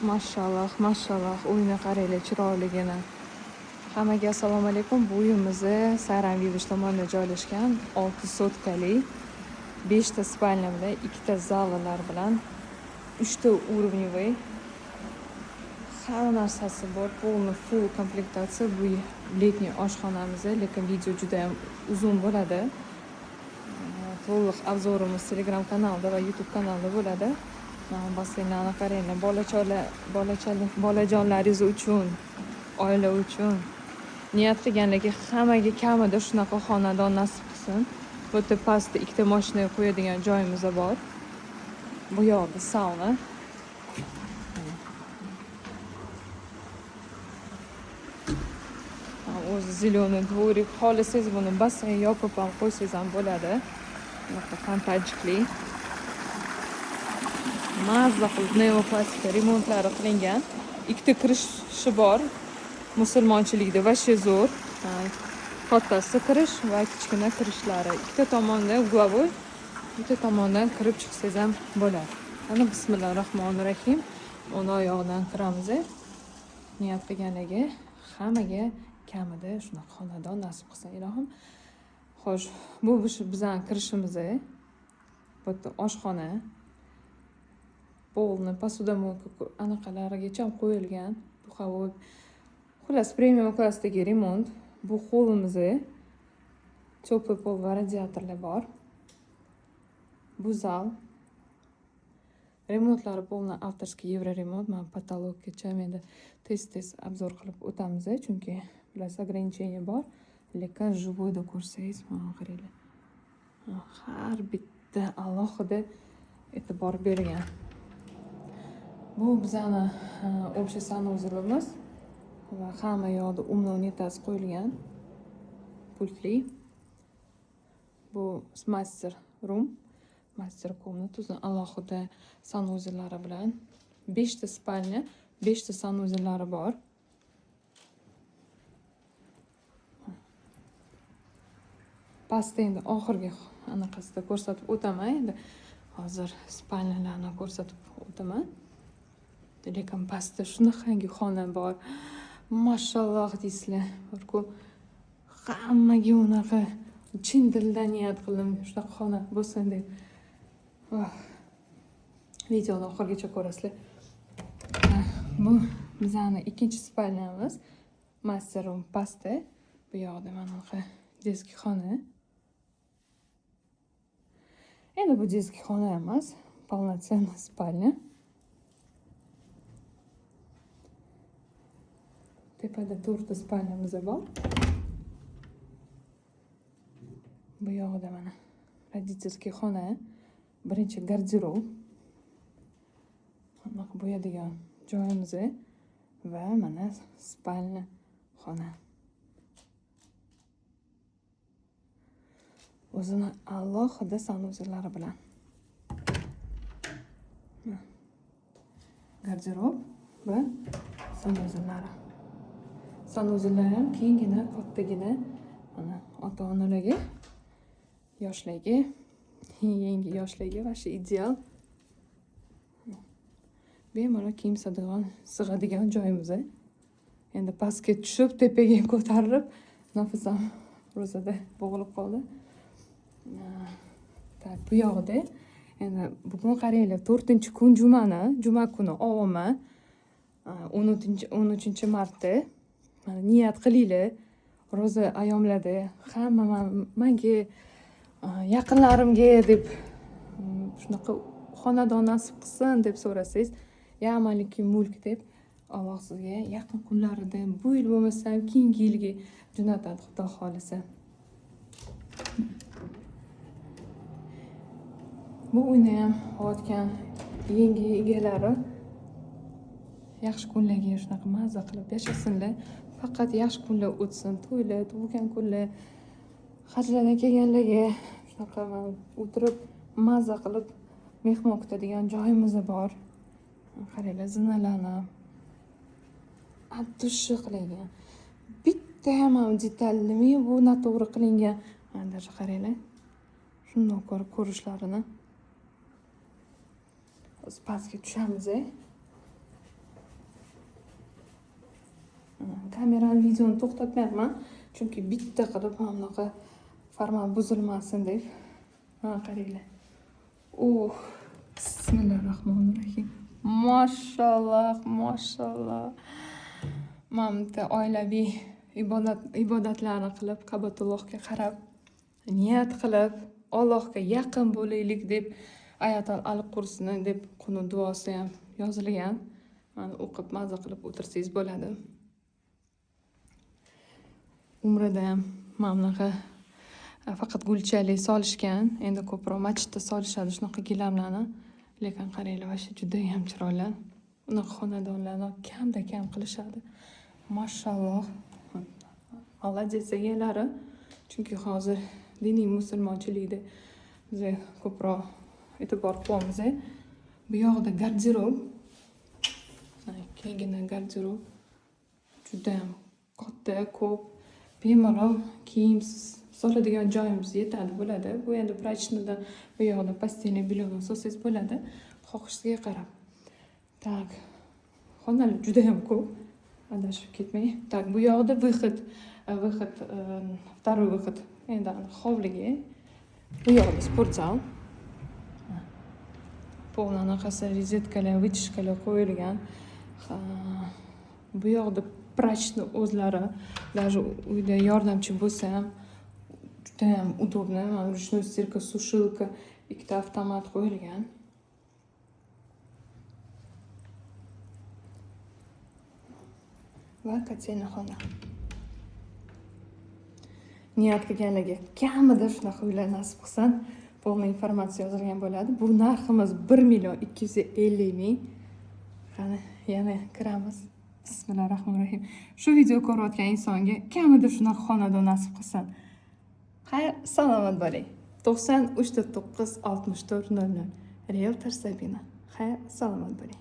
Mashalloh, mashalloh. Uyni qaranglar, chiroyligini. Hammaga assalomu alaykum. Bu uyimiz Saran Village tomonda joylashgan 6 sotkali 5 ta spalnya bilan 2 ta zallar bilan 3 ta уровневый. Hamma narsasi bor, полный full komplektatsiya. Bu letniy oshxonamiz, lekin video juda ham uzun bo'ladi. To'liq obzorimiz Telegram kanalida va YouTube kanalida bo'ladi. Basseynlarni qaranglar, bolajonlaringiz uchun, oila uchun niyat qilganlarga hammaga kamida shunaqa xonadon nasib qilsin. Bu yerda pastda 2 ta mashina qo'yadigan joyimiz bor. Bu yoqda sauna. O'zi ziloniy dvorik, xohlasangiz buni basseyn yopib ham qo'ysangiz ham bo'ladi. Bunaqa fantajikli. Mazza qilib neoplastika remontlari qilingan. 2 ta kirishi bor. Musulmonchilikda vashe zo'r. Kattasi kirish va kichkina kirishlari. 2 ta tomondan uglovoy, bitta tomondan kirib chiqsangiz ham bo'ladi. Mana bismillahirrohmanirrohim. O'ng oyog'idan kiramiz. Niyat qilganlarga hammaga kamida shunaqa xonadon nasib qilsin ilohim. Xo'sh, bu bizning kirishimiz. Bu yerda oshxona. Polni посудомойка anaqalarigacha qo'yilgan. Duxovой. Xullas premium klassdagi remont. Bu holimiz. Teplый pol va radiatorlar bor. Bu zal. Remontlari полный avtorskiy Yevro remont. Men patologgacha menda tez obzor qilib o'tamiz, chunki bilas ограничение bor. Lekin живойda ko'rsangiz, mana qaranglar. Har bitta alohida e'tibor bergan. Bu bizning общий sanuzilimiz va hamma yoqda umno unitaz qo'yilgan. Pultli. Bu master room, master komnata, o'zining alohida sanuzillari bilan 5 ta spalnya, 5 ta sanuzillari bor. Pastda endi oxirgi anaqasida ko'rsatib o'taman. Endi hozir spalyalarni ko'rsatib o'taman. Lekin pastda shunaqangi xona bor. Mashalloh deysizlar. Hammaga unaqa chin dildan niyat qildim shunaqa xona bo'lsin deb. Videoni oxirigacha ko'rasizlar. Bu bizning ikkinchi spalnyamiz. Master room pastda. Bu yoqda mana bunaqa детский xona. Endi bu детский xona emas, полноценный spalnya. Tepada 4 ta spalnyamiz bor. Bu yoqda mana родительский xona, birinchi garderob. Bunaqa bo'yadigan joyimiz va mana spalnya xona. O'zini alohida sanuzillari bilan. Garderob va sanuzillari. Sanuzillar ham kengina, kattagina. Mana ota-onalarga, yoshlarga, yangi yoshlarga va shu ideal. Bemalol kiyim sig'adigan joyimiz. Endi pastga tushib, tepaga ko'tarilib, nafasim ro'zada bo'g'ilib qoldi. Bu yoqda endi bugun qaranglar, 4-kun juma kuni ovaman. 13-martda mana niyat qilinglar. Ro'za ayomlarda hamma menga yaqinlarimga deb shunaqa xonadon nasib qilsin deb so'rasangiz, yamaliki mulk deb Alloh sizga yaqin kunlarida bu yil bo'lmasa ham keyingi yilga jo'natadi Xudo xolisa. Bu uyni ham olayotgan yangi egalari yaxshi kunlarga shunaqa mazza qilib yashasinlar. Faqat yaxshi kunlar o'tsin, to'ylar, tug'ilgan kunlar, hajlardan kelganlarga shunaqa o'tirib mazza qilib mehmon kutadigan joyimiz bor. Qaranglar, zinalarni attushi qilingan. Bitta ham detalmi bu noto'g'ri qilingan. Mana qaranglar. Shundoq ko'rishlarini. O'z pastga tushamiz. videoni to'xtatmayapman. Chunki bitta qilib mana bunaqa format buzilmasin deb. Mana qaranglar. Bismillahirrohmanirrohim. Mashalloh, mashalloh. Mana bitta oilaviy ibodatlarni qilib, Ka'batullohga qarab, niyat qilib, Allohga yaqin bo'laylik deb Ayatul al-Kursini deb qunut duosi ham yozilgan. Mana o'qib maza qilib o'tirsangiz bo'ladi. Umrada ham mana bunaqa faqat gulchalik solishgan. Endi ko'proq masjidda solishadi shunaqa gilamlarni. Lekin qaranglar, vasha juda ham chiroyli. Unaqa xonadonlarni kamda kam qilishadi. Mashalloh. Молодец egalari. Chunki hozir diniy musulmonchilikda biz ko'proq e'tibor qo'yamiz. Bu yoqda garderob. Kengina garderob. Juda ham katta, ko'p. Bemalol kiyim soladigan joyimiz yetadi bo'ladi. Bu endi prachnadan bu yoqda postelniy bелье solsangiz bo'ladi, xohishingizga qarab. Tak. Xonalar juda ham ko'p. Adashib ketmang. Tak, bu yoqda выход, второй выход. Endi hovliga. Bu yoqda sportzal. Pol anaqasi rozetkalar, vытяжкаlar qo'yilgan. Bu yoqda prachni o'zlari, даже uyda yordamchi bo'lsa ham juda ham удобно. Mana ручной стирка, сушилка, ikkita avtomat qo'yilgan. Va katsena xona. Niyat qilganlarga kamida shunaqa uylar nasib qilsin, полный informatsiya yozilgan bo'ladi. Bu narximiz 1.250.000. Qani, yana kiramiz. Bismillahirrohmanirrohim. Shu video ko'rayotgan insonga kamida shunaqa xonadon nasib qilsin. Xayr, salomat bo'ling. 93 9 64 00. Realtor Sabina. Xayr, salomat bo'ling.